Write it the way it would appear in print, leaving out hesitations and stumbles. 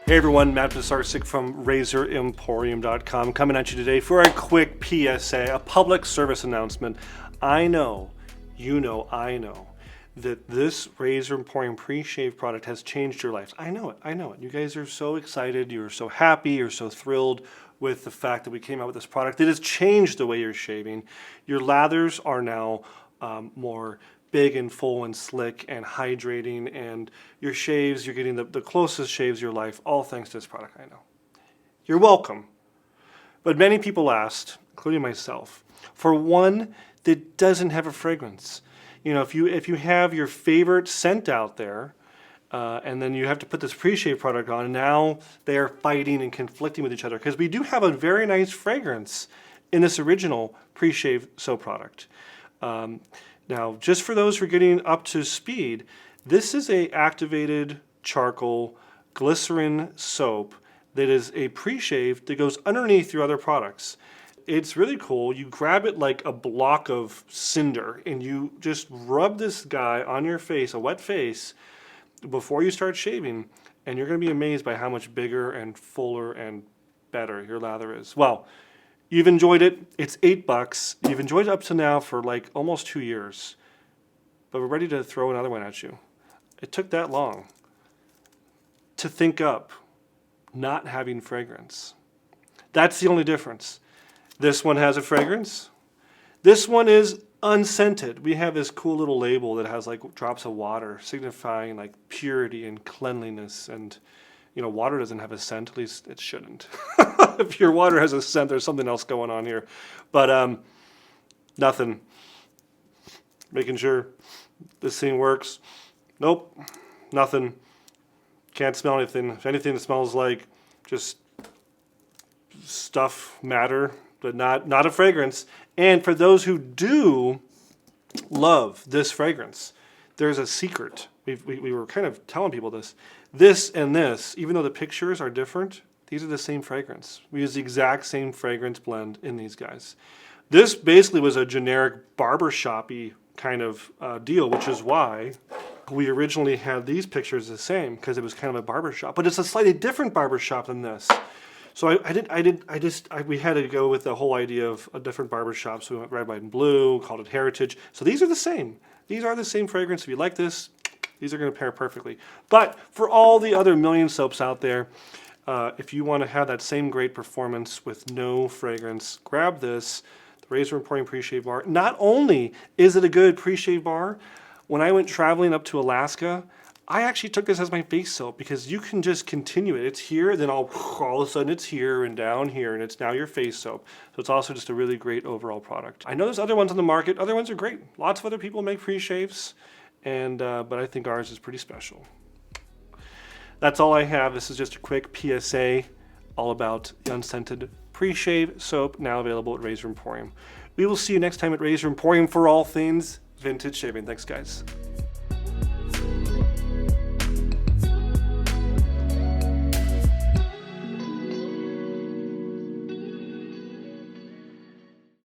Hey everyone, Matt Pisarcik from RazorEmporium.com coming at you today for a quick PSA, a public service announcement. I know, I know that this Razor Emporium pre-shave product has changed your life. I know it. You guys are so excited, you're so happy, you're so thrilled with the fact that we came out with this product. It has changed the way you're shaving. Your lathers are now more big and full and slick and hydrating, and your shaves, you're getting the closest shaves of your life, all thanks to this product. I know. You're welcome. But many people asked, including myself, for one that doesn't have a fragrance. You know, if you have your favorite scent out there, and then you have to put this pre-shave product on, and now they are fighting and conflicting with each other, because we do have a very nice fragrance in this original pre-shave soap product. Now, just for those who are getting up to speed, this is a activated charcoal glycerin soap that is a pre-shave that goes underneath your other products. It's really cool. You grab it like a block of cinder and you just rub this guy on your face, a wet face, before you start shaving, and you're going to be amazed by how much bigger and fuller and better your lather is. Well, you've enjoyed it. It's $8. You've enjoyed it up to now for like almost 2 years. But we're ready to throw another one at you. It took that long to think up not having fragrance. That's the only difference. This one has a fragrance. This one is unscented. We have this cool little label that has like drops of water signifying like purity and cleanliness, and you know, water doesn't have a scent, at least it shouldn't. If your water has a scent, there's something else going on here. But nothing. Making sure this thing works. Nope, nothing. Can't smell anything. If anything, it smells like just stuff, matter, but not a fragrance. And for those who do love this fragrance, there's a secret. We were kind of telling people this. This and this, even though the pictures are different, these are the same fragrance. We use the exact same fragrance blend in these guys. This basically was a generic barbershop-y kind of deal, which is why we originally had these pictures the same, because it was kind of a barbershop. But it's a slightly different barbershop than this. So we had to go with the whole idea of a different barbershop. So we went red, white, and blue, called it Heritage. So these are the same. These are the same fragrance. If you like this, these are going to pair perfectly. But for all the other million soaps out there, if you want to have that same great performance with no fragrance, grab this, the Razor Emporium Pre-Shave Bar. Not only is it a good pre-shave bar, when I went traveling up to Alaska, I actually took this as my face soap, because you can just continue it. It's here, then all of a sudden it's here and down here, and it's now your face soap. So it's also just a really great overall product. I know there's other ones on the market. Other ones are great. Lots of other people make pre-shaves, and but I think ours is pretty special. That's all I have. This is just a quick PSA all about the unscented pre-shave soap, now available at Razor Emporium. We will see you next time at Razor Emporium for all things vintage shaving. Thanks, guys.